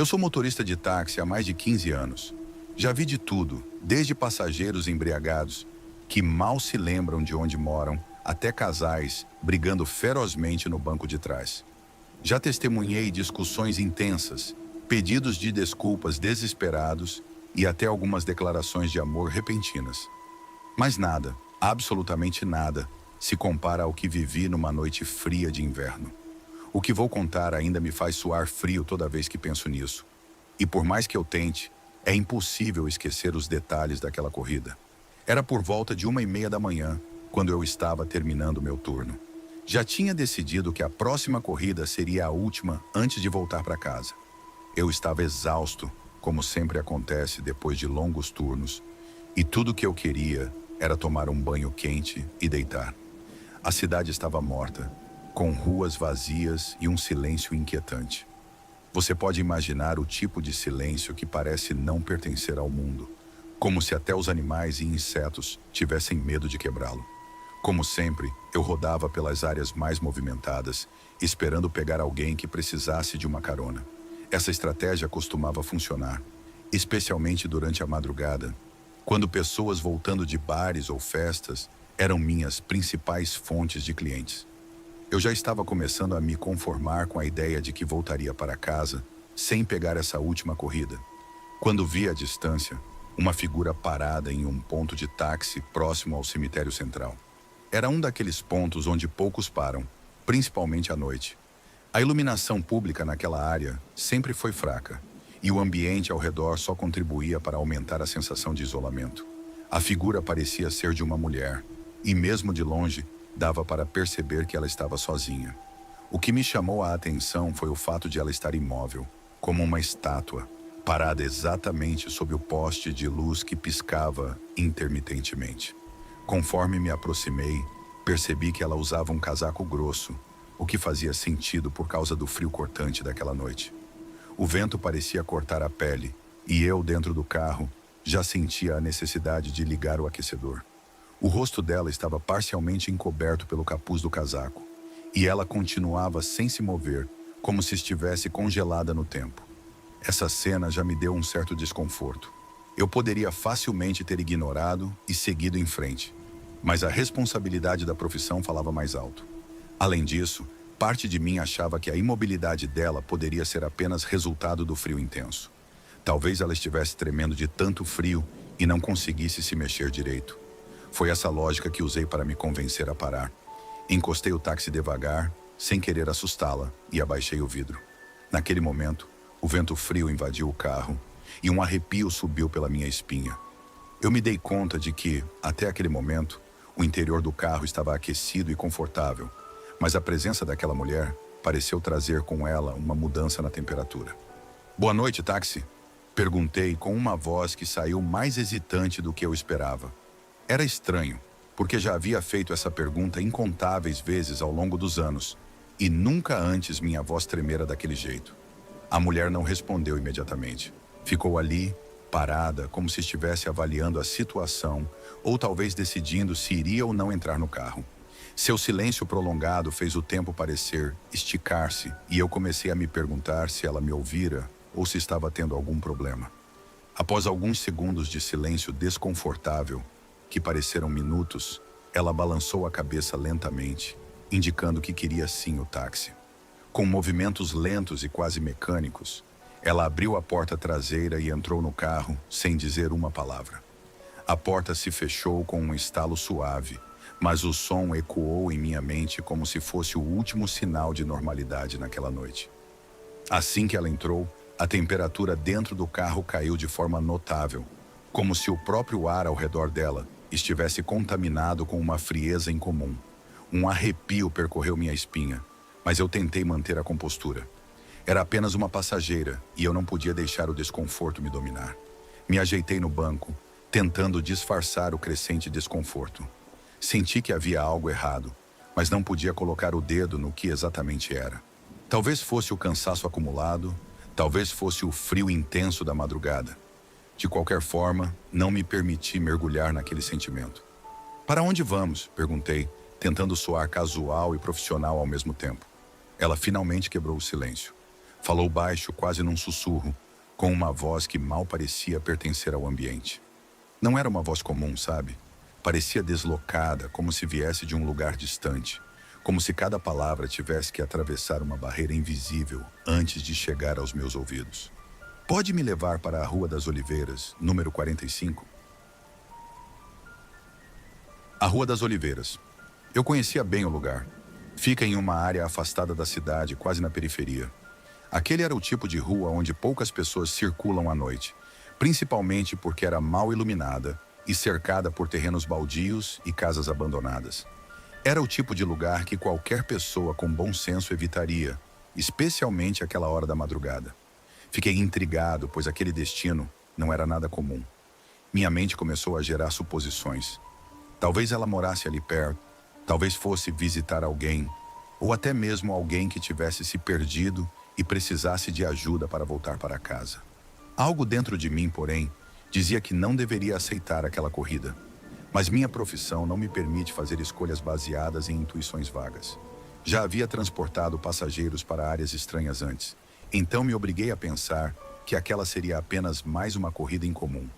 Eu sou motorista de táxi há mais de 15 anos. Já vi de tudo, desde passageiros embriagados, que mal se lembram de onde moram, até casais brigando ferozmente no banco de trás. Já testemunhei discussões intensas, pedidos de desculpas desesperados e até algumas declarações de amor repentinas. Mas nada, absolutamente nada, se compara ao que vivi numa noite fria de inverno. O que vou contar ainda me faz suar frio toda vez que penso nisso. E por mais que eu tente, é impossível esquecer os detalhes daquela corrida. Era por volta de 1h30 da manhã, quando eu estava terminando meu turno. Já tinha decidido que a próxima corrida seria a última antes de voltar para casa. Eu estava exausto, como sempre acontece depois de longos turnos, e tudo o que eu queria era tomar um banho quente e deitar. A cidade estava morta, com ruas vazias e um silêncio inquietante. Você pode imaginar o tipo de silêncio que parece não pertencer ao mundo, como se até os animais e insetos tivessem medo de quebrá-lo. Como sempre, eu rodava pelas áreas mais movimentadas, esperando pegar alguém que precisasse de uma carona. Essa estratégia costumava funcionar, especialmente durante a madrugada, quando pessoas voltando de bares ou festas eram minhas principais fontes de clientes. Eu já estava começando a me conformar com a ideia de que voltaria para casa sem pegar essa última corrida, quando vi à distância uma figura parada em um ponto de táxi próximo ao cemitério central. Era um daqueles pontos onde poucos param, principalmente à noite. A iluminação pública naquela área sempre foi fraca, e o ambiente ao redor só contribuía para aumentar a sensação de isolamento. A figura parecia ser de uma mulher, e mesmo de longe, dava para perceber que ela estava sozinha. O que me chamou a atenção foi o fato de ela estar imóvel, como uma estátua, parada exatamente sob o poste de luz que piscava intermitentemente. Conforme me aproximei, percebi que ela usava um casaco grosso, o que fazia sentido por causa do frio cortante daquela noite. O vento parecia cortar a pele, e eu, dentro do carro, já sentia a necessidade de ligar o aquecedor. O rosto dela estava parcialmente encoberto pelo capuz do casaco, e ela continuava sem se mover, como se estivesse congelada no tempo. Essa cena já me deu um certo desconforto. Eu poderia facilmente ter ignorado e seguido em frente, mas a responsabilidade da profissão falava mais alto. Além disso, parte de mim achava que a imobilidade dela poderia ser apenas resultado do frio intenso. Talvez ela estivesse tremendo de tanto frio e não conseguisse se mexer direito. Foi essa lógica que usei para me convencer a parar. Encostei o táxi devagar, sem querer assustá-la, e abaixei o vidro. Naquele momento, o vento frio invadiu o carro e um arrepio subiu pela minha espinha. Eu me dei conta de que, até aquele momento, o interior do carro estava aquecido e confortável, mas a presença daquela mulher pareceu trazer com ela uma mudança na temperatura. "Boa noite, táxi?" Perguntei com uma voz que saiu mais hesitante do que eu esperava. Era estranho, porque já havia feito essa pergunta incontáveis vezes ao longo dos anos, e nunca antes minha voz tremera daquele jeito. A mulher não respondeu imediatamente. Ficou ali, parada, como se estivesse avaliando a situação, ou talvez decidindo se iria ou não entrar no carro. Seu silêncio prolongado fez o tempo parecer esticar-se, e eu comecei a me perguntar se ela me ouvira ou se estava tendo algum problema. Após alguns segundos de silêncio desconfortável, que pareceram minutos, ela balançou a cabeça lentamente, indicando que queria sim o táxi. Com movimentos lentos e quase mecânicos, ela abriu a porta traseira e entrou no carro sem dizer uma palavra. A porta se fechou com um estalo suave, mas o som ecoou em minha mente como se fosse o último sinal de normalidade naquela noite. Assim que ela entrou, a temperatura dentro do carro caiu de forma notável, como se o próprio ar ao redor dela estivesse contaminado com uma frieza incomum. Um arrepio percorreu minha espinha, mas eu tentei manter a compostura. Era apenas uma passageira e eu não podia deixar o desconforto me dominar. Me ajeitei no banco, tentando disfarçar o crescente desconforto. Senti que havia algo errado, mas não podia colocar o dedo no que exatamente era. Talvez fosse o cansaço acumulado, talvez fosse o frio intenso da madrugada. De qualquer forma, não me permiti mergulhar naquele sentimento. "Para onde vamos?" perguntei, tentando soar casual e profissional ao mesmo tempo. Ela finalmente quebrou o silêncio. Falou baixo, quase num sussurro, com uma voz que mal parecia pertencer ao ambiente. Não era uma voz comum, sabe? Parecia deslocada, como se viesse de um lugar distante, como se cada palavra tivesse que atravessar uma barreira invisível antes de chegar aos meus ouvidos. Pode me levar para a Rua das Oliveiras, número 45? A Rua das Oliveiras. Eu conhecia bem o lugar. Fica em uma área afastada da cidade, quase na periferia. Aquele era o tipo de rua onde poucas pessoas circulam à noite, principalmente porque era mal iluminada e cercada por terrenos baldios e casas abandonadas. Era o tipo de lugar que qualquer pessoa com bom senso evitaria, especialmente àquela hora da madrugada. Fiquei intrigado, pois aquele destino não era nada comum. Minha mente começou a gerar suposições. Talvez ela morasse ali perto, talvez fosse visitar alguém, ou até mesmo alguém que tivesse se perdido e precisasse de ajuda para voltar para casa. Algo dentro de mim, porém, dizia que não deveria aceitar aquela corrida. Mas minha profissão não me permite fazer escolhas baseadas em intuições vagas. Já havia transportado passageiros para áreas estranhas antes, então me obriguei a pensar que aquela seria apenas mais uma corrida incomum.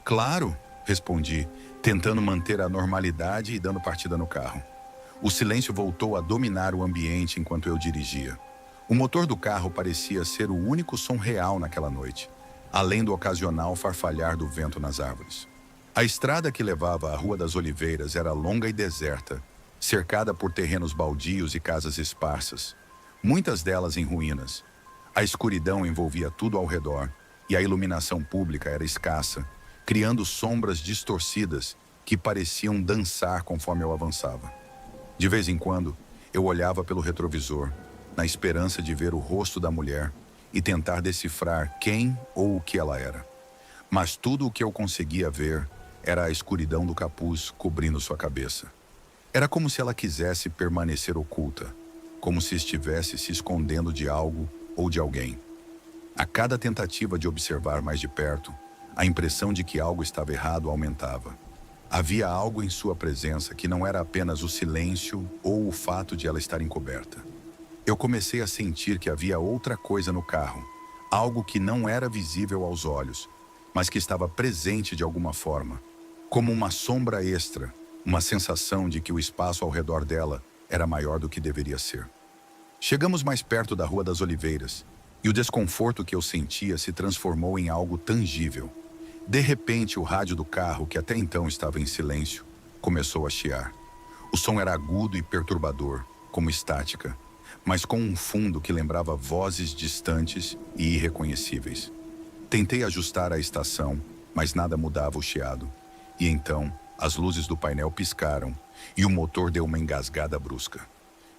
Claro, respondi, tentando manter a normalidade e dando partida no carro. O silêncio voltou a dominar o ambiente enquanto eu dirigia. O motor do carro parecia ser o único som real naquela noite, além do ocasional farfalhar do vento nas árvores. A estrada que levava à Rua das Oliveiras era longa e deserta, cercada por terrenos baldios e casas esparsas, muitas delas em ruínas. A escuridão envolvia tudo ao redor e a iluminação pública era escassa, criando sombras distorcidas que pareciam dançar conforme eu avançava. De vez em quando, eu olhava pelo retrovisor, na esperança de ver o rosto da mulher e tentar decifrar quem ou o que ela era. Mas tudo o que eu conseguia ver era a escuridão do capuz cobrindo sua cabeça. Era como se ela quisesse permanecer oculta, como se estivesse se escondendo de algo ou de alguém. A cada tentativa de observar mais de perto, a impressão de que algo estava errado aumentava. Havia algo em sua presença que não era apenas o silêncio ou o fato de ela estar encoberta. Eu comecei a sentir que havia outra coisa no carro, algo que não era visível aos olhos, mas que estava presente de alguma forma, como uma sombra extra, uma sensação de que o espaço ao redor dela era maior do que deveria ser. Chegamos mais perto da Rua das Oliveiras, e o desconforto que eu sentia se transformou em algo tangível. De repente, o rádio do carro, que até então estava em silêncio, começou a chiar. O som era agudo e perturbador, como estática, mas com um fundo que lembrava vozes distantes e irreconhecíveis. Tentei ajustar a estação, mas nada mudava o chiado. E então, as luzes do painel piscaram e o motor deu uma engasgada brusca.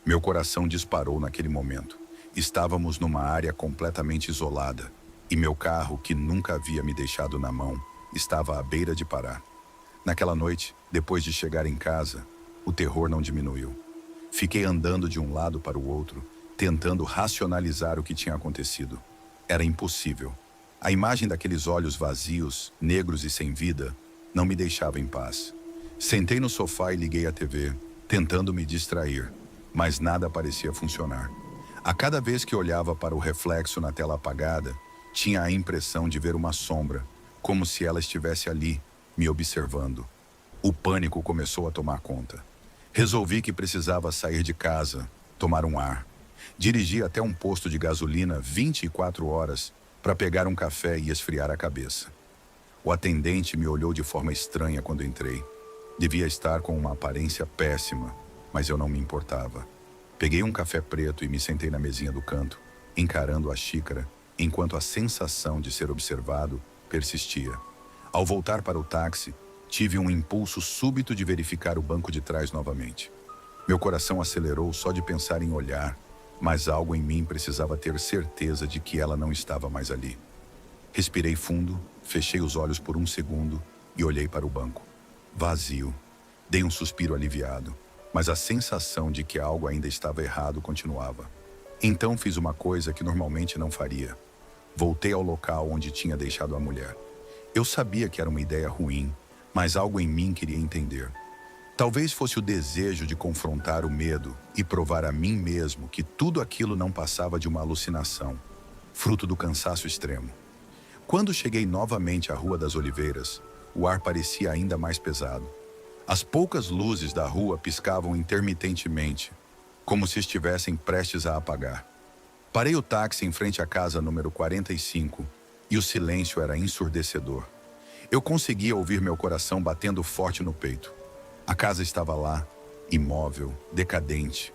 Meu coração disparou naquele momento. Estávamos numa área completamente isolada e meu carro, que nunca havia me deixado na mão, estava à beira de parar. Naquela noite, depois de chegar em casa, o terror não diminuiu. Fiquei andando de um lado para o outro, tentando racionalizar o que tinha acontecido. Era impossível. A imagem daqueles olhos vazios, negros e sem vida, não me deixava em paz. Sentei no sofá e liguei a TV, tentando me distrair, mas nada parecia funcionar. A cada vez que olhava para o reflexo na tela apagada, tinha a impressão de ver uma sombra, como se ela estivesse ali, me observando. O pânico começou a tomar conta. Resolvi que precisava sair de casa, tomar um ar. Dirigi até um posto de gasolina 24 horas para pegar um café e esfriar a cabeça. O atendente me olhou de forma estranha quando entrei. Devia estar com uma aparência péssima, mas eu não me importava. Peguei um café preto e me sentei na mesinha do canto, encarando a xícara, enquanto a sensação de ser observado persistia. Ao voltar para o táxi, tive um impulso súbito de verificar o banco de trás novamente. Meu coração acelerou só de pensar em olhar, mas algo em mim precisava ter certeza de que ela não estava mais ali. Respirei fundo, fechei os olhos por um segundo e olhei para o banco. Vazio. Dei um suspiro aliviado, mas a sensação de que algo ainda estava errado continuava. Então fiz uma coisa que normalmente não faria. Voltei ao local onde tinha deixado a mulher. Eu sabia que era uma ideia ruim, mas algo em mim queria entender. Talvez fosse o desejo de confrontar o medo e provar a mim mesmo que tudo aquilo não passava de uma alucinação. fruto do cansaço extremo. Quando cheguei novamente à Rua das Oliveiras, o ar parecia ainda mais pesado. As poucas luzes da rua piscavam intermitentemente, como se estivessem prestes a apagar. Parei o táxi em frente à casa número 45 e o silêncio era ensurdecedor. Eu conseguia ouvir meu coração batendo forte no peito. A casa estava lá, imóvel, decadente.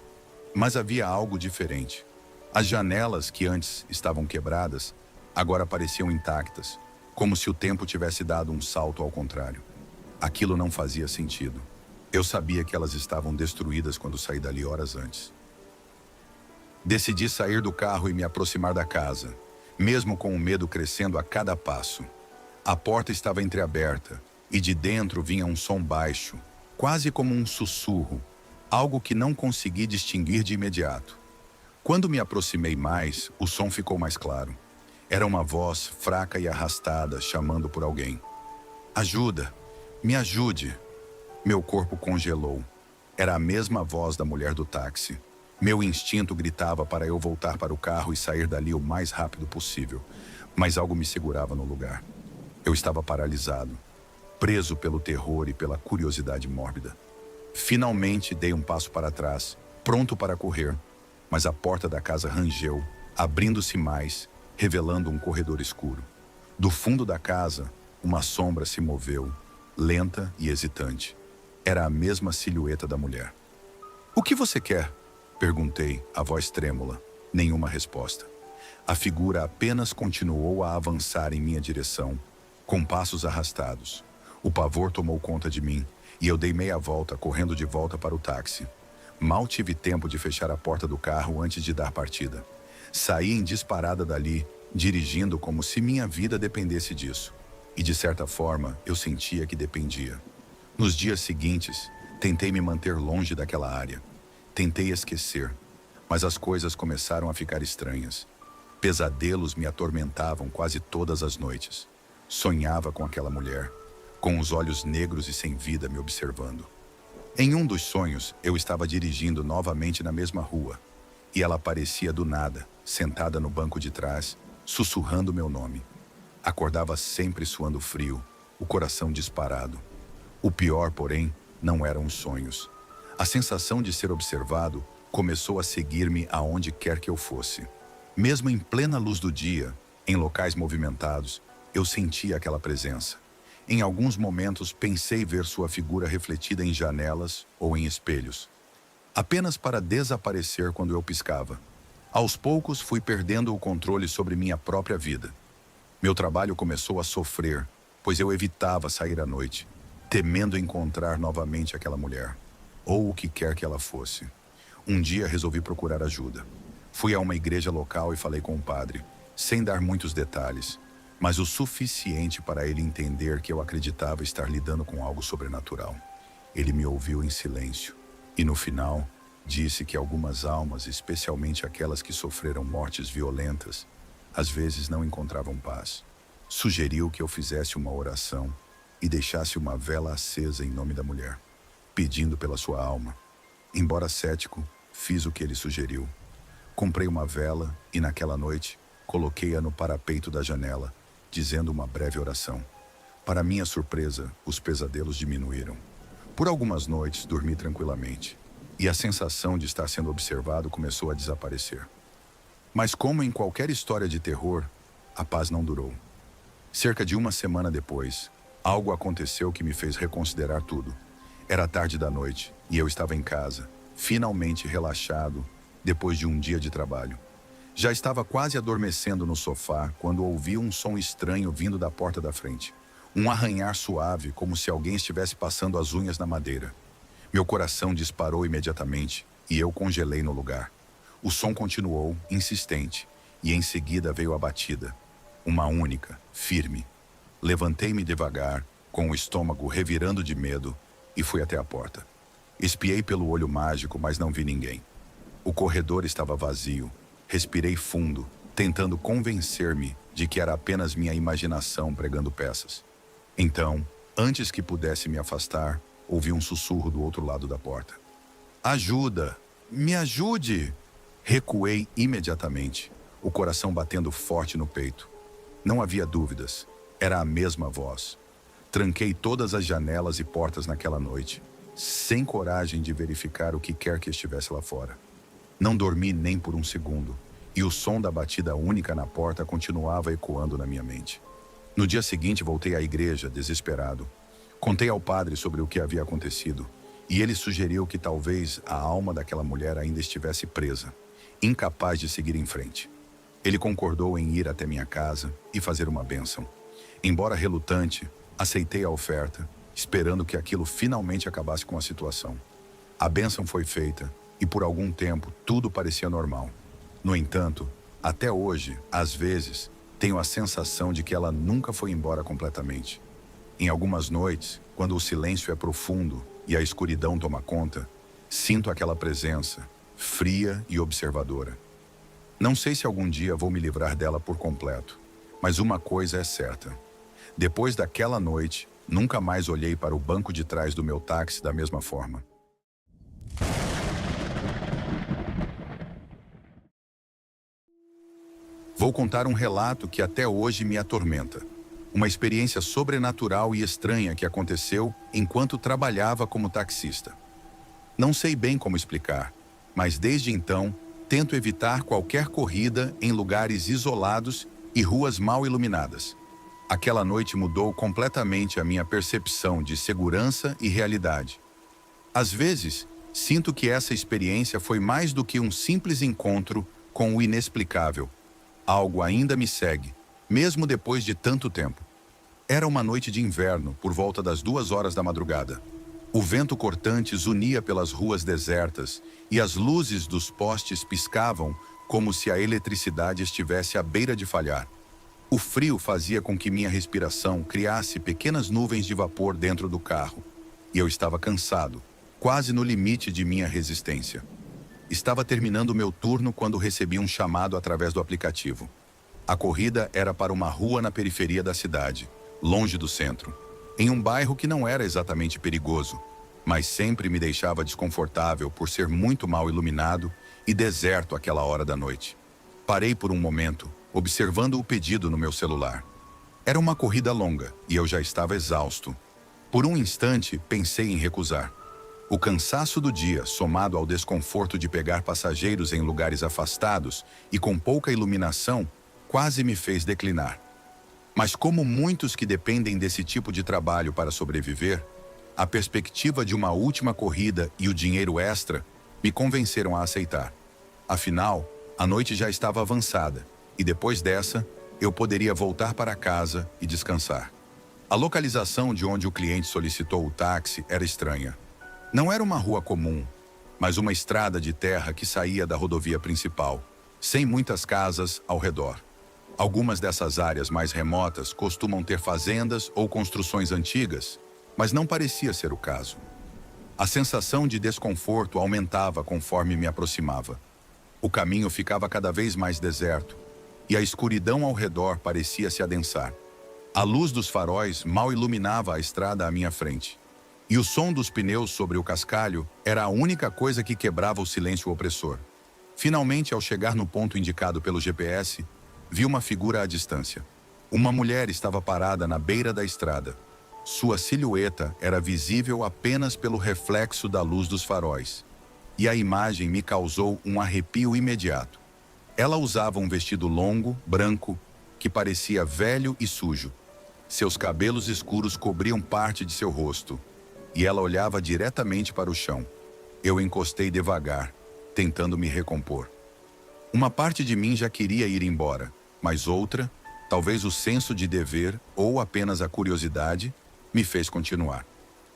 Mas havia algo diferente. As janelas que antes estavam quebradas, agora pareciam intactas, como se o tempo tivesse dado um salto ao contrário. Aquilo não fazia sentido. Eu sabia que elas estavam destruídas quando saí dali horas antes. Decidi sair do carro e me aproximar da casa, mesmo com o medo crescendo a cada passo. A porta estava entreaberta e de dentro vinha um som baixo, quase como um sussurro, algo que não consegui distinguir de imediato. Quando me aproximei mais, o som ficou mais claro. Era uma voz fraca e arrastada chamando por alguém. Ajuda! Me ajude! Meu corpo congelou. Era a mesma voz da mulher do táxi. Meu instinto gritava para eu voltar para o carro e sair dali o mais rápido possível, mas algo me segurava no lugar. Eu estava paralisado, preso pelo terror e pela curiosidade mórbida. Finalmente dei um passo para trás, pronto para correr, mas a porta da casa rangeu, abrindo-se mais, revelando um corredor escuro. Do fundo da casa, uma sombra se moveu, lenta e hesitante. Era a mesma silhueta da mulher. "O que você quer?" Perguntei, a voz trêmula. Nenhuma resposta. A figura apenas continuou a avançar em minha direção, com passos arrastados. O pavor tomou conta de mim e eu dei meia volta, correndo de volta para o táxi. Mal tive tempo de fechar a porta do carro antes de dar partida. Saí em disparada dali, dirigindo como se minha vida dependesse disso. E de certa forma, eu sentia que dependia. Nos dias seguintes, tentei me manter longe daquela área. Tentei esquecer, mas as coisas começaram a ficar estranhas. Pesadelos me atormentavam quase todas as noites. Sonhava com aquela mulher, com os olhos negros e sem vida me observando. Em um dos sonhos, eu estava dirigindo novamente na mesma rua, e ela aparecia do nada, sentada no banco de trás, sussurrando meu nome. Acordava sempre suando frio, o coração disparado. O pior, porém, não eram os sonhos. A sensação de ser observado começou a seguir-me aonde quer que eu fosse. Mesmo em plena luz do dia, em locais movimentados, eu sentia aquela presença. Em alguns momentos pensei ver sua figura refletida em janelas ou em espelhos, apenas para desaparecer quando eu piscava. Aos poucos fui perdendo o controle sobre minha própria vida. Meu trabalho começou a sofrer, pois eu evitava sair à noite, temendo encontrar novamente aquela mulher, ou o que quer que ela fosse. Um dia resolvi procurar ajuda. Fui a uma igreja local e falei com o padre, sem dar muitos detalhes, mas o suficiente para ele entender que eu acreditava estar lidando com algo sobrenatural. Ele me ouviu em silêncio e, no final, disse que algumas almas, especialmente aquelas que sofreram mortes violentas, às vezes não encontravam paz. Sugeriu que eu fizesse uma oração e deixasse uma vela acesa em nome da mulher, pedindo pela sua alma. Embora cético, fiz o que ele sugeriu. Comprei uma vela e, naquela noite, coloquei-a no parapeito da janela, dizendo uma breve oração. Para minha surpresa, os pesadelos diminuíram. Por algumas noites, dormi tranquilamente, e a sensação de estar sendo observado começou a desaparecer. Mas como em qualquer história de terror, a paz não durou. Cerca de uma semana depois, algo aconteceu que me fez reconsiderar tudo. Era tarde da noite e eu estava em casa, finalmente relaxado, depois de um dia de trabalho. Já estava quase adormecendo no sofá quando ouvi um som estranho vindo da porta da frente. Um arranhar suave, como se alguém estivesse passando as unhas na madeira. Meu coração disparou imediatamente e eu congelei no lugar. O som continuou, insistente, e em seguida veio a batida. Uma única, firme. Levantei-me devagar, com o estômago revirando de medo, e fui até a porta. Espiei pelo olho mágico, mas não vi ninguém. O corredor estava vazio. Respirei fundo, tentando convencer-me de que era apenas minha imaginação pregando peças. Então, antes que pudesse me afastar, ouvi um sussurro do outro lado da porta. "Ajuda! Me ajude!" Recuei imediatamente. o coração batendo forte no peito. Não havia dúvidas, era a mesma voz. Tranquei todas as janelas e portas naquela noite, sem coragem de verificar o que quer que estivesse lá fora. Não dormi nem por um segundo, e o som da batida única na porta continuava ecoando na minha mente. No dia seguinte voltei à igreja, desesperado. Contei ao padre sobre o que havia acontecido, e ele sugeriu que talvez a alma daquela mulher ainda estivesse presa, incapaz de seguir em frente. Ele concordou em ir até minha casa e fazer uma bênção. Embora relutante, aceitei a oferta, esperando que aquilo finalmente acabasse com a situação. A bênção foi feita, e por algum tempo tudo parecia normal. No entanto, até hoje, às vezes, tenho a sensação de que ela nunca foi embora completamente. Em algumas noites, quando o silêncio é profundo e a escuridão toma conta, sinto aquela presença, fria e observadora. Não sei se algum dia vou me livrar dela por completo, mas uma coisa é certa. Depois daquela noite, nunca mais olhei para o banco de trás do meu táxi da mesma forma. Vou contar um relato que até hoje me atormenta. Uma experiência sobrenatural e estranha que aconteceu enquanto trabalhava como taxista. Não sei bem como explicar, mas desde então tento evitar qualquer corrida em lugares isolados e ruas mal iluminadas. Aquela noite mudou completamente a minha percepção de segurança e realidade. Às vezes, sinto que essa experiência foi mais do que um simples encontro com o inexplicável. Algo ainda me segue, mesmo depois de tanto tempo. Era uma noite de inverno, por volta das 2 horas da madrugada. O vento cortante zunia pelas ruas desertas e as luzes dos postes piscavam como se a eletricidade estivesse à beira de falhar. O frio fazia com que minha respiração criasse pequenas nuvens de vapor dentro do carro, e eu estava cansado, quase no limite de minha resistência. Estava terminando meu turno quando recebi um chamado através do aplicativo. A corrida era para uma rua na periferia da cidade, longe do centro, em um bairro que não era exatamente perigoso, mas sempre me deixava desconfortável por ser muito mal iluminado e deserto àquela hora da noite. Parei por um momento, observando o pedido no meu celular. Era uma corrida longa e eu já estava exausto. Por um instante, pensei em recusar. O cansaço do dia, somado ao desconforto de pegar passageiros em lugares afastados e com pouca iluminação, quase me fez declinar. Mas como muitos que dependem desse tipo de trabalho para sobreviver, a perspectiva de uma última corrida e o dinheiro extra me convenceram a aceitar. Afinal, a noite já estava avançada e depois dessa, eu poderia voltar para casa e descansar. A localização de onde o cliente solicitou o táxi era estranha. Não era uma rua comum, mas uma estrada de terra que saía da rodovia principal, sem muitas casas ao redor. Algumas dessas áreas mais remotas costumam ter fazendas ou construções antigas, mas não parecia ser o caso. A sensação de desconforto aumentava conforme me aproximava. O caminho ficava cada vez mais deserto, e a escuridão ao redor parecia se adensar. A luz dos faróis mal iluminava a estrada à minha frente, e o som dos pneus sobre o cascalho era a única coisa que quebrava o silêncio opressor. Finalmente, ao chegar no ponto indicado pelo GPS, vi uma figura à distância. Uma mulher estava parada na beira da estrada. Sua silhueta era visível apenas pelo reflexo da luz dos faróis, e a imagem me causou um arrepio imediato. Ela usava um vestido longo, branco, que parecia velho e sujo. Seus cabelos escuros cobriam parte de seu rosto, e ela olhava diretamente para o chão. Eu encostei devagar, tentando me recompor. Uma parte de mim já queria ir embora, mas outra, talvez o senso de dever ou apenas a curiosidade, me fez continuar.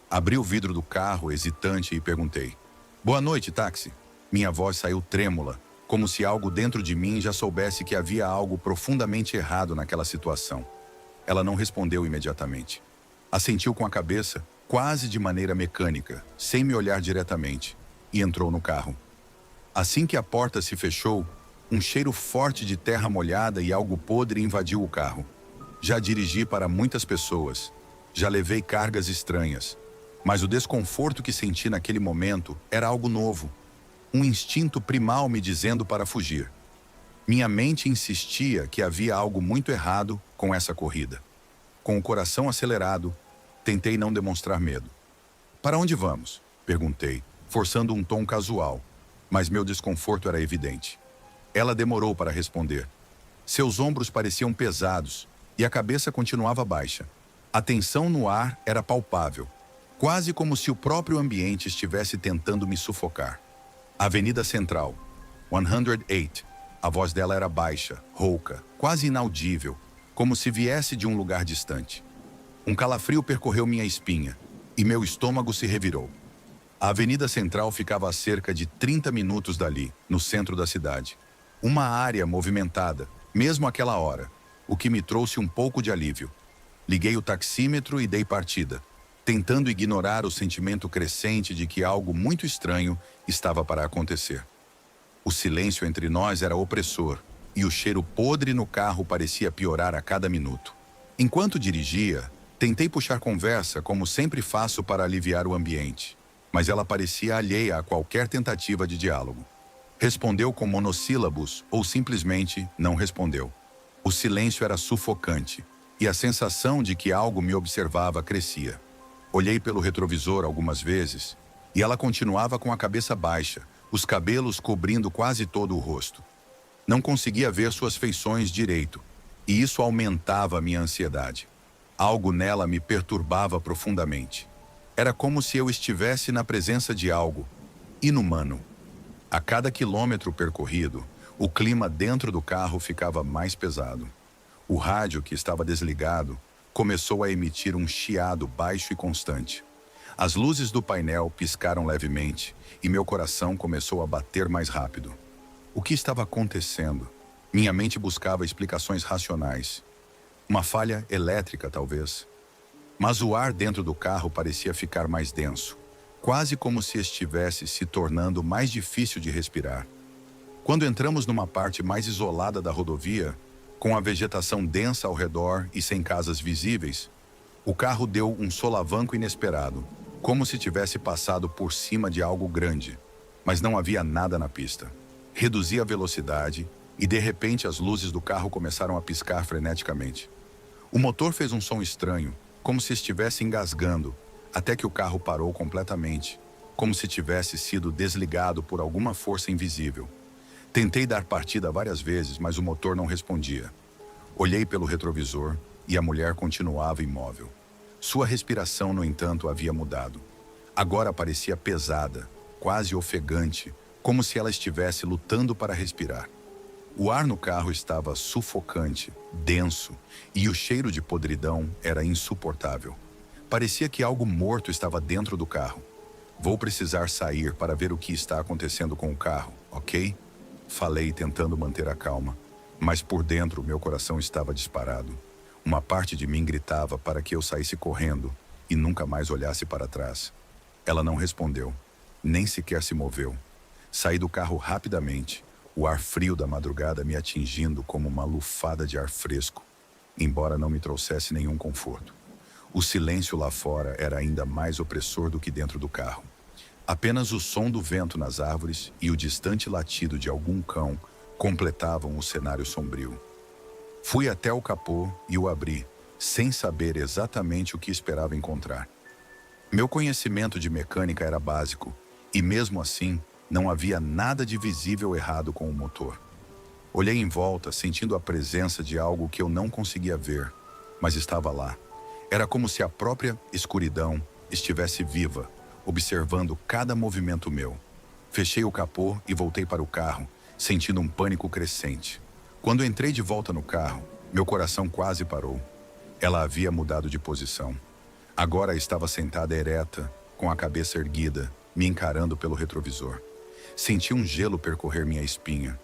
Abri o vidro do carro, hesitante, e perguntei: "Boa noite, táxi." Minha voz saiu trêmula, como se algo dentro de mim já soubesse que havia algo profundamente errado naquela situação. Ela não respondeu imediatamente. Assentiu com a cabeça, quase de maneira mecânica, sem me olhar diretamente, e entrou no carro. Assim que a porta se fechou, um cheiro forte de terra molhada e algo podre invadiu o carro. Já dirigi para muitas pessoas, já levei cargas estranhas, mas o desconforto que senti naquele momento era algo novo, um instinto primal me dizendo para fugir. Minha mente insistia que havia algo muito errado com essa corrida. Com o coração acelerado, tentei não demonstrar medo. Para onde vamos? Perguntei, forçando um tom casual, mas meu desconforto era evidente. Ela demorou para responder. Seus ombros pareciam pesados e a cabeça continuava baixa. A tensão no ar era palpável, quase como se o próprio ambiente estivesse tentando me sufocar. Avenida Central, 108. A voz dela era baixa, rouca, quase inaudível, como se viesse de um lugar distante. Um calafrio percorreu minha espinha e meu estômago se revirou. A Avenida Central ficava a cerca de 30 minutos dali, no centro da cidade. Uma área movimentada, mesmo àquela hora, o que me trouxe um pouco de alívio. Liguei o taxímetro e dei partida, tentando ignorar o sentimento crescente de que algo muito estranho estava para acontecer. O silêncio entre nós era opressor e o cheiro podre no carro parecia piorar a cada minuto. Enquanto dirigia, tentei puxar conversa como sempre faço para aliviar o ambiente, mas ela parecia alheia a qualquer tentativa de diálogo. Respondeu com monossílabos ou simplesmente não respondeu. O silêncio era sufocante e a sensação de que algo me observava crescia. Olhei pelo retrovisor algumas vezes e ela continuava com a cabeça baixa, os cabelos cobrindo quase todo o rosto. Não conseguia ver suas feições direito, e isso aumentava a minha ansiedade. Algo nela me perturbava profundamente. Era como se eu estivesse na presença de algo inumano. A cada quilômetro percorrido, o clima dentro do carro ficava mais pesado. O rádio, que estava desligado, começou a emitir um chiado baixo e constante. As luzes do painel piscaram levemente e meu coração começou a bater mais rápido. O que estava acontecendo? Minha mente buscava explicações racionais. Uma falha elétrica, talvez. Mas o ar dentro do carro parecia ficar mais denso, quase como se estivesse se tornando mais difícil de respirar. Quando entramos numa parte mais isolada da rodovia, com a vegetação densa ao redor e sem casas visíveis, o carro deu um solavanco inesperado, como se tivesse passado por cima de algo grande, mas não havia nada na pista. Reduzi a velocidade e, de repente, as luzes do carro começaram a piscar freneticamente. O motor fez um som estranho, como se estivesse engasgando, até que o carro parou completamente, como se tivesse sido desligado por alguma força invisível. Tentei dar partida várias vezes, mas o motor não respondia. Olhei pelo retrovisor e a mulher continuava imóvel. Sua respiração, no entanto, havia mudado. Agora parecia pesada, quase ofegante, como se ela estivesse lutando para respirar. O ar no carro estava sufocante, denso, e o cheiro de podridão era insuportável. Parecia que algo morto estava dentro do carro. Vou precisar sair para ver o que está acontecendo com o carro, ok? Falei, tentando manter a calma, mas por dentro meu coração estava disparado. Uma parte de mim gritava para que eu saísse correndo e nunca mais olhasse para trás. Ela não respondeu, nem sequer se moveu. Saí do carro rapidamente, o ar frio da madrugada me atingindo como uma lufada de ar fresco, embora não me trouxesse nenhum conforto. O silêncio lá fora era ainda mais opressor do que dentro do carro. Apenas o som do vento nas árvores e o distante latido de algum cão completavam o cenário sombrio. Fui até o capô e o abri, sem saber exatamente o que esperava encontrar. Meu conhecimento de mecânica era básico, e mesmo assim, não havia nada de visível errado com o motor. Olhei em volta, sentindo a presença de algo que eu não conseguia ver, mas estava lá. Era como se a própria escuridão estivesse viva, observando cada movimento meu. Fechei o capô e voltei para o carro, sentindo um pânico crescente. Quando entrei de volta no carro, meu coração quase parou. Ela havia mudado de posição. Agora estava sentada ereta, com a cabeça erguida, me encarando pelo retrovisor. Senti um gelo percorrer minha espinha.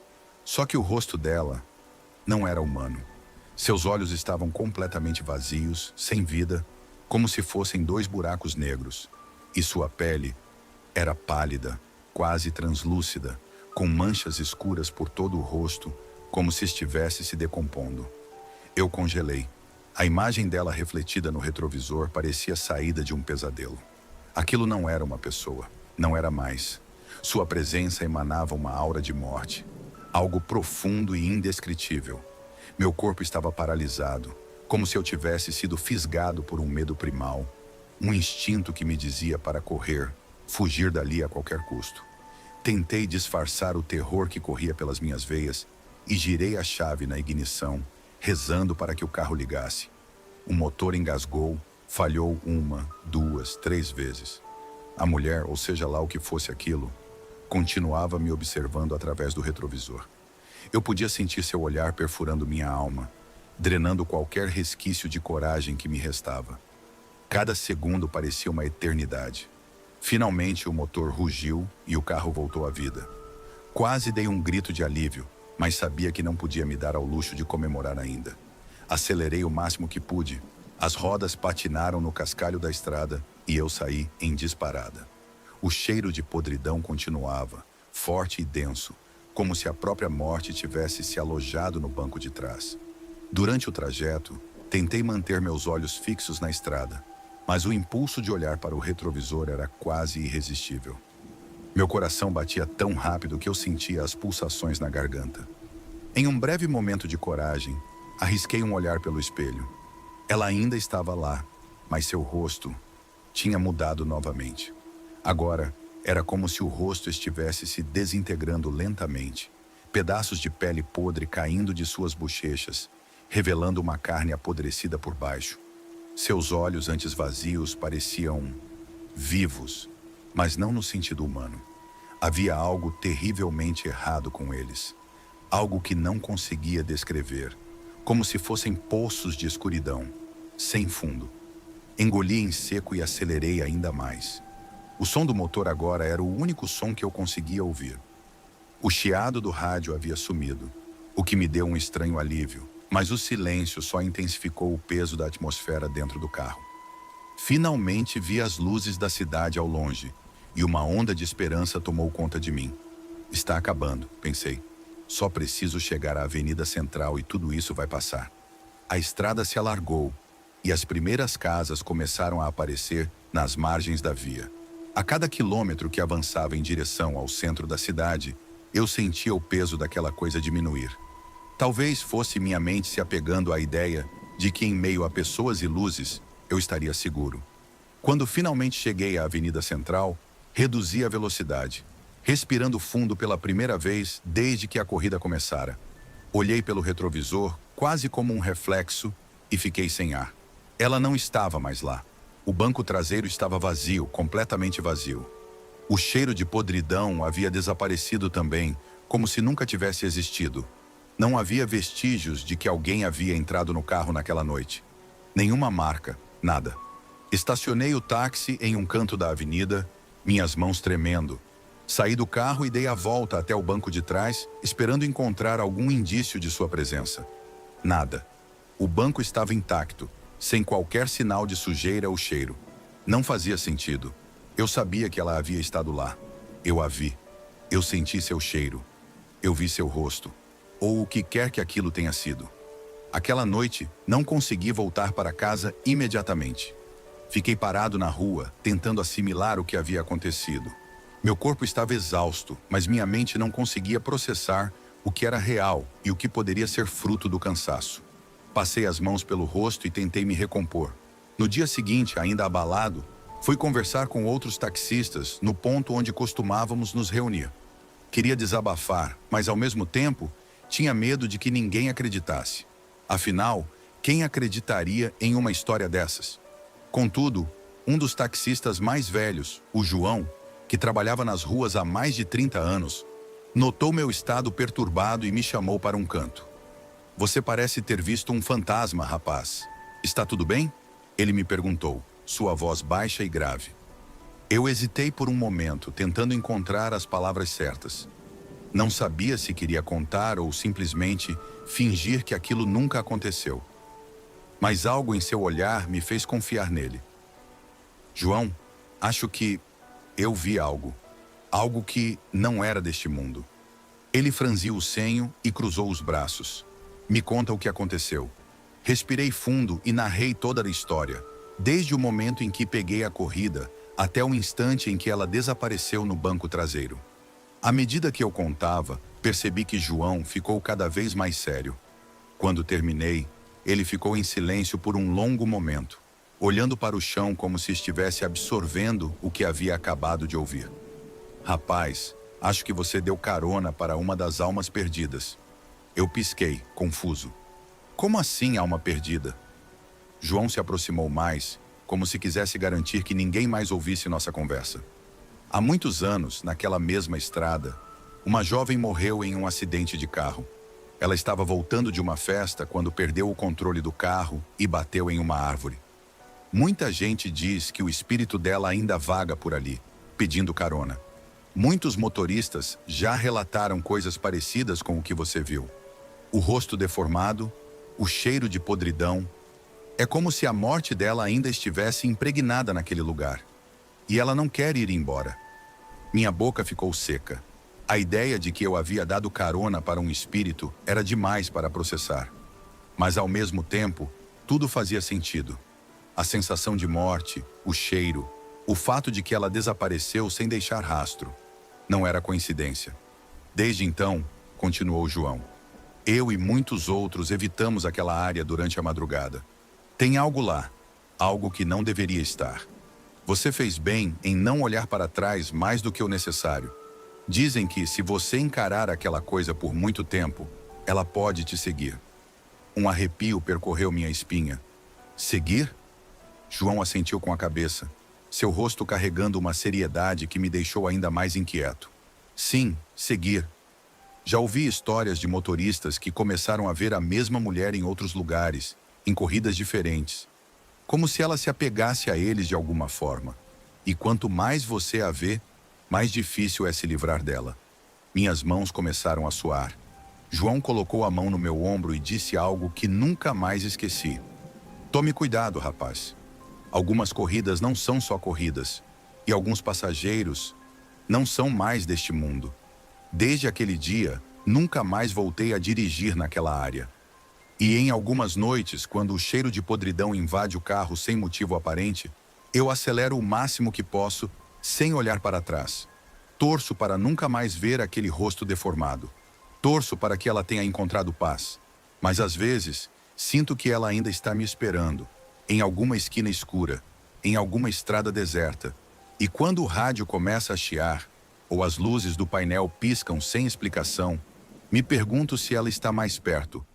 Só que o rosto dela não era humano. Seus olhos estavam completamente vazios, sem vida, como se fossem dois buracos negros. E sua pele era pálida, quase translúcida, com manchas escuras por todo o rosto, como se estivesse se decompondo. Eu congelei. A imagem dela refletida no retrovisor parecia saída de um pesadelo. Aquilo não era uma pessoa, não era mais. Sua presença emanava uma aura de morte. Algo profundo e indescritível. Meu corpo estava paralisado, como se eu tivesse sido fisgado por um medo primal, um instinto que me dizia para correr, fugir dali a qualquer custo. Tentei disfarçar o terror que corria pelas minhas veias e girei a chave na ignição, rezando para que o carro ligasse. O motor engasgou, falhou uma, duas, três vezes. A mulher, ou seja lá o que fosse aquilo, continuava me observando através do retrovisor. Eu podia sentir seu olhar perfurando minha alma, drenando qualquer resquício de coragem que me restava. Cada segundo parecia uma eternidade. Finalmente o motor rugiu e o carro voltou à vida. Quase dei um grito de alívio, mas sabia que não podia me dar ao luxo de comemorar ainda. Acelerei o máximo que pude. As rodas patinaram no cascalho da estrada e eu saí em disparada. O cheiro de podridão continuava, forte e denso, como se a própria morte tivesse se alojado no banco de trás. Durante o trajeto, tentei manter meus olhos fixos na estrada, mas o impulso de olhar para o retrovisor era quase irresistível. Meu coração batia tão rápido que eu sentia as pulsações na garganta. Em um breve momento de coragem, arrisquei um olhar pelo espelho. Ela ainda estava lá, mas seu rosto tinha mudado novamente. Agora, era como se o rosto estivesse se desintegrando lentamente, pedaços de pele podre caindo de suas bochechas, revelando uma carne apodrecida por baixo. Seus olhos, antes vazios, pareciam vivos, mas não no sentido humano. Havia algo terrivelmente errado com eles. Algo que não conseguia descrever, como se fossem poços de escuridão, sem fundo. Engoli em seco e acelerei ainda mais. O som do motor agora era o único som que eu conseguia ouvir. O chiado do rádio havia sumido, o que me deu um estranho alívio, mas o silêncio só intensificou o peso da atmosfera dentro do carro. Finalmente vi as luzes da cidade ao longe, e uma onda de esperança tomou conta de mim. Está acabando, pensei. Só preciso chegar à Avenida Central e tudo isso vai passar. A estrada se alargou, e as primeiras casas começaram a aparecer nas margens da via. A cada quilômetro que avançava em direção ao centro da cidade, eu sentia o peso daquela coisa diminuir. Talvez fosse minha mente se apegando à ideia de que em meio a pessoas e luzes, eu estaria seguro. Quando finalmente cheguei à Avenida Central, reduzi a velocidade, respirando fundo pela primeira vez desde que a corrida começara. Olhei pelo retrovisor, quase como um reflexo, e fiquei sem ar. Ela não estava mais lá. O banco traseiro estava vazio, completamente vazio. O cheiro de podridão havia desaparecido também, como se nunca tivesse existido. Não havia vestígios de que alguém havia entrado no carro naquela noite. Nenhuma marca, nada. Estacionei o táxi em um canto da avenida, minhas mãos tremendo. Saí do carro e dei a volta até o banco de trás, esperando encontrar algum indício de sua presença. Nada. O banco estava intacto, sem qualquer sinal de sujeira ou cheiro. Não fazia sentido. Eu sabia que ela havia estado lá. Eu a vi. Eu senti seu cheiro. Eu vi seu rosto. Ou o que quer que aquilo tenha sido. Aquela noite, não consegui voltar para casa imediatamente. Fiquei parado na rua, tentando assimilar o que havia acontecido. Meu corpo estava exausto, mas minha mente não conseguia processar o que era real e o que poderia ser fruto do cansaço. Passei as mãos pelo rosto e tentei me recompor. No dia seguinte, ainda abalado, fui conversar com outros taxistas no ponto onde costumávamos nos reunir. Queria desabafar, mas ao mesmo tempo, tinha medo de que ninguém acreditasse. Afinal, quem acreditaria em uma história dessas? Contudo, um dos taxistas mais velhos, o João, que trabalhava nas ruas há mais de 30 anos, notou meu estado perturbado e me chamou para um canto. Você parece ter visto um fantasma, rapaz. Está tudo bem? Ele me perguntou, sua voz baixa e grave. Eu hesitei por um momento, tentando encontrar as palavras certas. Não sabia se queria contar ou simplesmente fingir que aquilo nunca aconteceu. Mas algo em seu olhar me fez confiar nele. João, acho que eu vi algo. Algo que não era deste mundo. Ele franziu o senho e cruzou os braços. Me conta o que aconteceu. Respirei fundo e narrei toda a história, desde o momento em que peguei a corrida até o instante em que ela desapareceu no banco traseiro. À medida que eu contava, percebi que João ficou cada vez mais sério. Quando terminei, ele ficou em silêncio por um longo momento, olhando para o chão como se estivesse absorvendo o que havia acabado de ouvir. Rapaz, acho que você deu carona para uma das almas perdidas. Eu pisquei, confuso. Como assim alma perdida? João se aproximou mais, como se quisesse garantir que ninguém mais ouvisse nossa conversa. Há muitos anos, naquela mesma estrada, uma jovem morreu em um acidente de carro. Ela estava voltando de uma festa quando perdeu o controle do carro e bateu em uma árvore. Muita gente diz que o espírito dela ainda vaga por ali, pedindo carona. Muitos motoristas já relataram coisas parecidas com o que você viu. O rosto deformado, o cheiro de podridão. É como se a morte dela ainda estivesse impregnada naquele lugar. E ela não quer ir embora. Minha boca ficou seca. A ideia de que eu havia dado carona para um espírito era demais para processar. Mas ao mesmo tempo, tudo fazia sentido. A sensação de morte, o cheiro, o fato de que ela desapareceu sem deixar rastro. Não era coincidência. Desde então, continuou João, eu e muitos outros evitamos aquela área durante a madrugada. Tem algo lá, algo que não deveria estar. Você fez bem em não olhar para trás mais do que o necessário. Dizem que se você encarar aquela coisa por muito tempo, ela pode te seguir. Um arrepio percorreu minha espinha. Seguir? João assentiu com a cabeça, seu rosto carregando uma seriedade que me deixou ainda mais inquieto. Sim, seguir. Já ouvi histórias de motoristas que começaram a ver a mesma mulher em outros lugares, em corridas diferentes. Como se ela se apegasse a eles de alguma forma. E quanto mais você a vê, mais difícil é se livrar dela. Minhas mãos começaram a suar. João colocou a mão no meu ombro e disse algo que nunca mais esqueci. Tome cuidado, rapaz. Algumas corridas não são só corridas, e alguns passageiros não são mais deste mundo. Desde aquele dia, nunca mais voltei a dirigir naquela área. E em algumas noites, quando o cheiro de podridão invade o carro sem motivo aparente, eu acelero o máximo que posso, sem olhar para trás. Torço para nunca mais ver aquele rosto deformado. Torço para que ela tenha encontrado paz. Mas às vezes, sinto que ela ainda está me esperando, em alguma esquina escura, em alguma estrada deserta. E quando o rádio começa a chiar, ou as luzes do painel piscam sem explicação, me pergunto se ela está mais perto.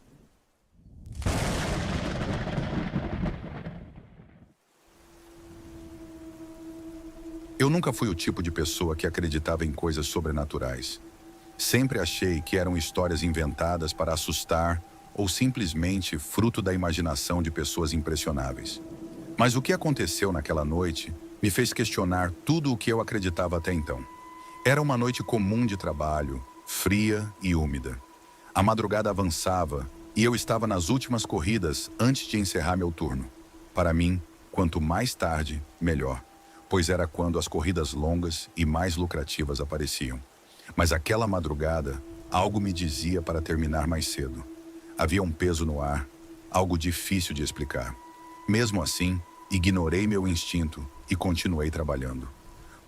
Eu nunca fui o tipo de pessoa que acreditava em coisas sobrenaturais. Sempre achei que eram histórias inventadas para assustar ou simplesmente fruto da imaginação de pessoas impressionáveis. Mas o que aconteceu naquela noite me fez questionar tudo o que eu acreditava até então. Era uma noite comum de trabalho, fria e úmida. A madrugada avançava e eu estava nas últimas corridas antes de encerrar meu turno. Para mim, quanto mais tarde, melhor, pois era quando as corridas longas e mais lucrativas apareciam. Mas aquela madrugada, algo me dizia para terminar mais cedo. Havia um peso no ar, algo difícil de explicar. Mesmo assim, ignorei meu instinto e continuei trabalhando.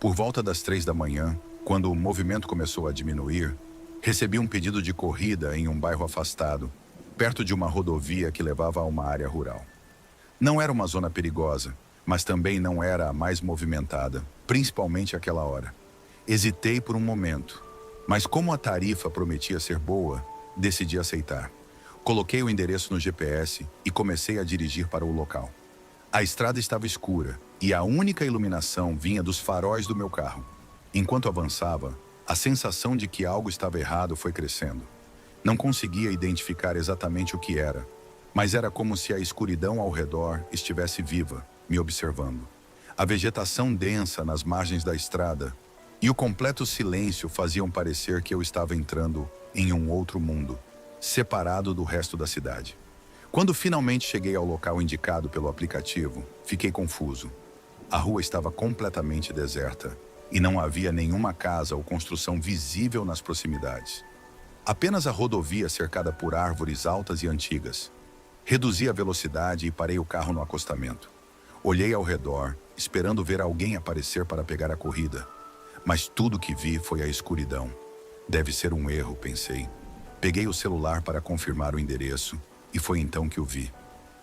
Por volta das 3 da manhã, quando o movimento começou a diminuir, recebi um pedido de corrida em um bairro afastado, perto de uma rodovia que levava a uma área rural. Não era uma zona perigosa, mas também não era a mais movimentada, principalmente àquela hora. Hesitei por um momento, mas como a tarifa prometia ser boa, decidi aceitar. Coloquei o endereço no GPS e comecei a dirigir para o local. A estrada estava escura e a única iluminação vinha dos faróis do meu carro. Enquanto avançava, a sensação de que algo estava errado foi crescendo. Não conseguia identificar exatamente o que era, mas era como se a escuridão ao redor estivesse viva, me observando. A vegetação densa nas margens da estrada e o completo silêncio faziam parecer que eu estava entrando em um outro mundo, separado do resto da cidade. Quando finalmente cheguei ao local indicado pelo aplicativo, fiquei confuso. A rua estava completamente deserta e não havia nenhuma casa ou construção visível nas proximidades. Apenas a rodovia cercada por árvores altas e antigas. Reduzi a velocidade e parei o carro no acostamento. Olhei ao redor, esperando ver alguém aparecer para pegar a corrida. Mas tudo que vi foi a escuridão. Deve ser um erro, pensei. Peguei o celular para confirmar o endereço e foi então que o vi.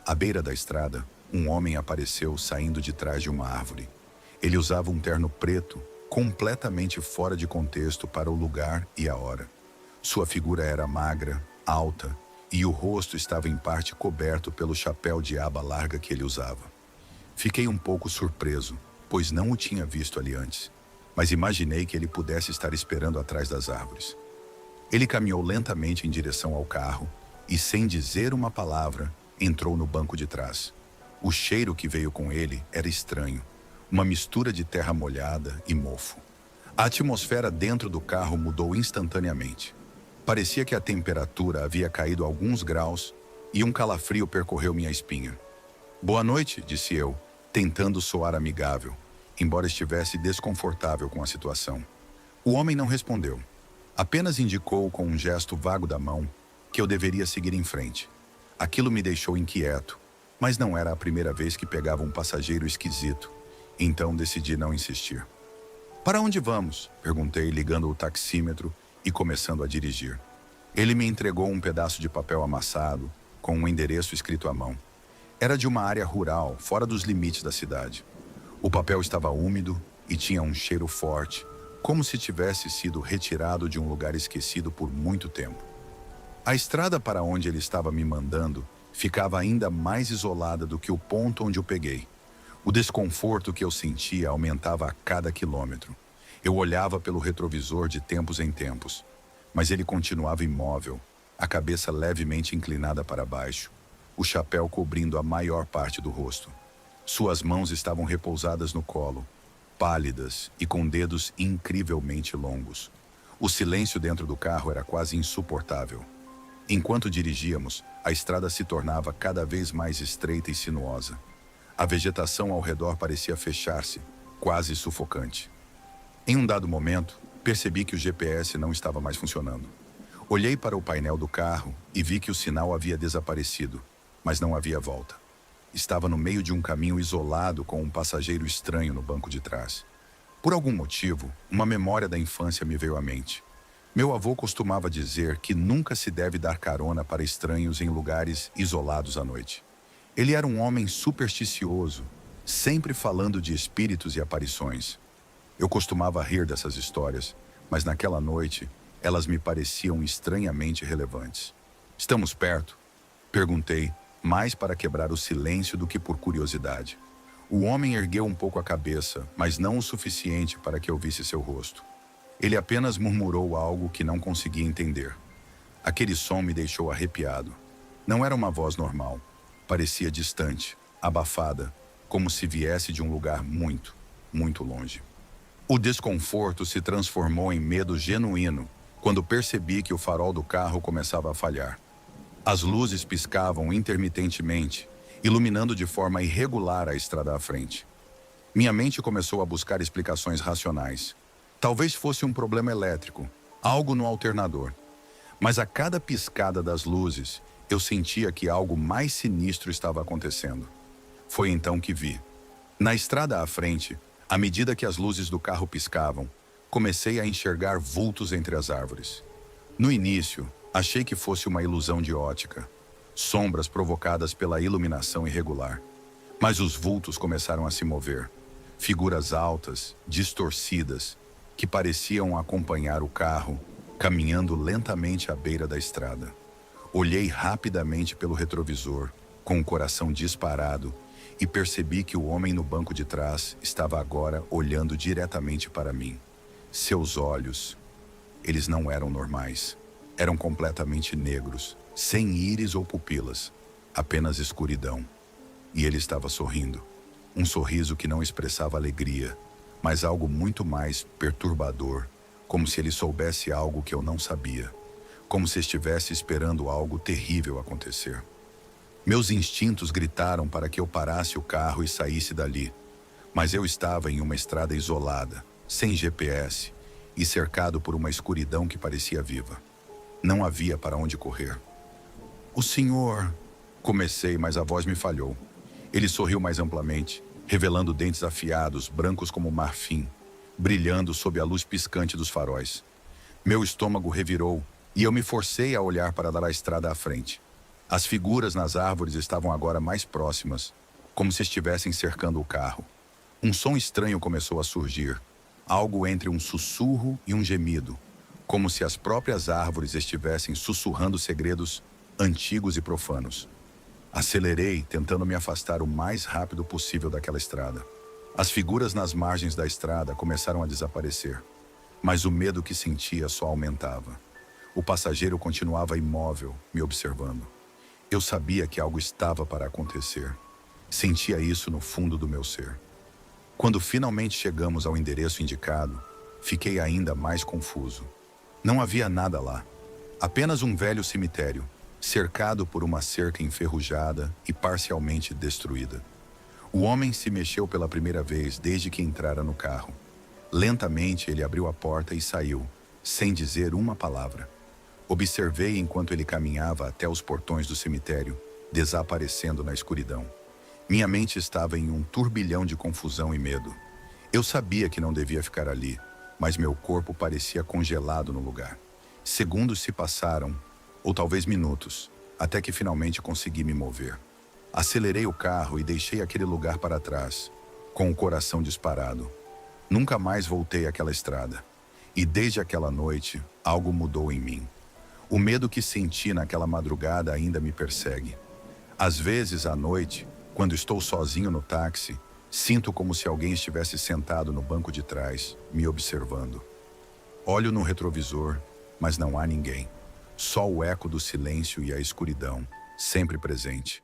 À beira da estrada, um homem apareceu saindo de trás de uma árvore. Ele usava um terno preto, completamente fora de contexto para o lugar e a hora. Sua figura era magra, alta, e o rosto estava em parte coberto pelo chapéu de aba larga que ele usava. Fiquei um pouco surpreso, pois não o tinha visto ali antes, mas imaginei que ele pudesse estar esperando atrás das árvores. Ele caminhou lentamente em direção ao carro e, sem dizer uma palavra, entrou no banco de trás. O cheiro que veio com ele era estranho, uma mistura de terra molhada e mofo. A atmosfera dentro do carro mudou instantaneamente. Parecia que a temperatura havia caído alguns graus e um calafrio percorreu minha espinha. "Boa noite", disse eu, tentando soar amigável, embora estivesse desconfortável com a situação. O homem não respondeu. Apenas indicou com um gesto vago da mão que eu deveria seguir em frente. Aquilo me deixou inquieto, mas não era a primeira vez que pegava um passageiro esquisito, então decidi não insistir. "Para onde vamos?", perguntei, ligando o taxímetro e começando a dirigir. Ele me entregou um pedaço de papel amassado, com um endereço escrito à mão. Era de uma área rural, fora dos limites da cidade. O papel estava úmido e tinha um cheiro forte, como se tivesse sido retirado de um lugar esquecido por muito tempo. A estrada para onde ele estava me mandando ficava ainda mais isolada do que o ponto onde o peguei. O desconforto que eu sentia aumentava a cada quilômetro. Eu olhava pelo retrovisor de tempos em tempos, mas ele continuava imóvel, a cabeça levemente inclinada para baixo, o chapéu cobrindo a maior parte do rosto. Suas mãos estavam repousadas no colo, pálidas e com dedos incrivelmente longos. O silêncio dentro do carro era quase insuportável. Enquanto dirigíamos, a estrada se tornava cada vez mais estreita e sinuosa. A vegetação ao redor parecia fechar-se, quase sufocante. Em um dado momento, percebi que o GPS não estava mais funcionando. Olhei para o painel do carro e vi que o sinal havia desaparecido, mas não havia volta. Estava no meio de um caminho isolado com um passageiro estranho no banco de trás. Por algum motivo, uma memória da infância me veio à mente. Meu avô costumava dizer que nunca se deve dar carona para estranhos em lugares isolados à noite. Ele era um homem supersticioso, sempre falando de espíritos e aparições. Eu costumava rir dessas histórias, mas naquela noite, elas me pareciam estranhamente relevantes. "Estamos perto?", perguntei, mais para quebrar o silêncio do que por curiosidade. O homem ergueu um pouco a cabeça, mas não o suficiente para que eu visse seu rosto. Ele apenas murmurou algo que não conseguia entender. Aquele som me deixou arrepiado. Não era uma voz normal. Parecia distante, abafada, como se viesse de um lugar muito, muito longe. O desconforto se transformou em medo genuíno quando percebi que o farol do carro começava a falhar. As luzes piscavam intermitentemente, iluminando de forma irregular a estrada à frente. Minha mente começou a buscar explicações racionais. Talvez fosse um problema elétrico, algo no alternador. Mas a cada piscada das luzes, eu sentia que algo mais sinistro estava acontecendo. Foi então que vi. Na estrada à frente, à medida que as luzes do carro piscavam, comecei a enxergar vultos entre as árvores. No início, achei que fosse uma ilusão de ótica, sombras provocadas pela iluminação irregular. Mas os vultos começaram a se mover, figuras altas, distorcidas, que pareciam acompanhar o carro, caminhando lentamente à beira da estrada. Olhei rapidamente pelo retrovisor, com o coração disparado, e percebi que o homem no banco de trás estava agora olhando diretamente para mim. Seus olhos, eles não eram normais. Eram completamente negros, sem íris ou pupilas, apenas escuridão. E ele estava sorrindo. Um sorriso que não expressava alegria, mas algo muito mais perturbador, como se ele soubesse algo que eu não sabia, como se estivesse esperando algo terrível acontecer. Meus instintos gritaram para que eu parasse o carro e saísse dali, mas eu estava em uma estrada isolada, sem GPS e cercado por uma escuridão que parecia viva. Não havia para onde correr. "O senhor..." comecei, mas a voz me falhou. Ele sorriu mais amplamente, revelando dentes afiados, brancos como marfim, brilhando sob a luz piscante dos faróis. Meu estômago revirou e eu me forcei a olhar para dar a estrada à frente. As figuras nas árvores estavam agora mais próximas, como se estivessem cercando o carro. Um som estranho começou a surgir, algo entre um sussurro e um gemido, como se as próprias árvores estivessem sussurrando segredos antigos e profanos. Acelerei, tentando me afastar o mais rápido possível daquela estrada. As figuras nas margens da estrada começaram a desaparecer, mas o medo que sentia só aumentava. O passageiro continuava imóvel, me observando. Eu sabia que algo estava para acontecer. Sentia isso no fundo do meu ser. Quando finalmente chegamos ao endereço indicado, fiquei ainda mais confuso. Não havia nada lá. Apenas um velho cemitério, cercado por uma cerca enferrujada e parcialmente destruída. O homem se mexeu pela primeira vez desde que entrara no carro. Lentamente ele abriu a porta e saiu, sem dizer uma palavra. Observei enquanto ele caminhava até os portões do cemitério, desaparecendo na escuridão. Minha mente estava em um turbilhão de confusão e medo. Eu sabia que não devia ficar ali, mas meu corpo parecia congelado no lugar. Segundos se passaram, ou talvez minutos, até que finalmente consegui me mover. Acelerei o carro e deixei aquele lugar para trás, com o coração disparado. Nunca mais voltei àquela estrada. E desde aquela noite, algo mudou em mim. O medo que senti naquela madrugada ainda me persegue. Às vezes, à noite, quando estou sozinho no táxi, sinto como se alguém estivesse sentado no banco de trás, me observando. Olho no retrovisor, mas não há ninguém. Só o eco do silêncio e a escuridão, sempre presente.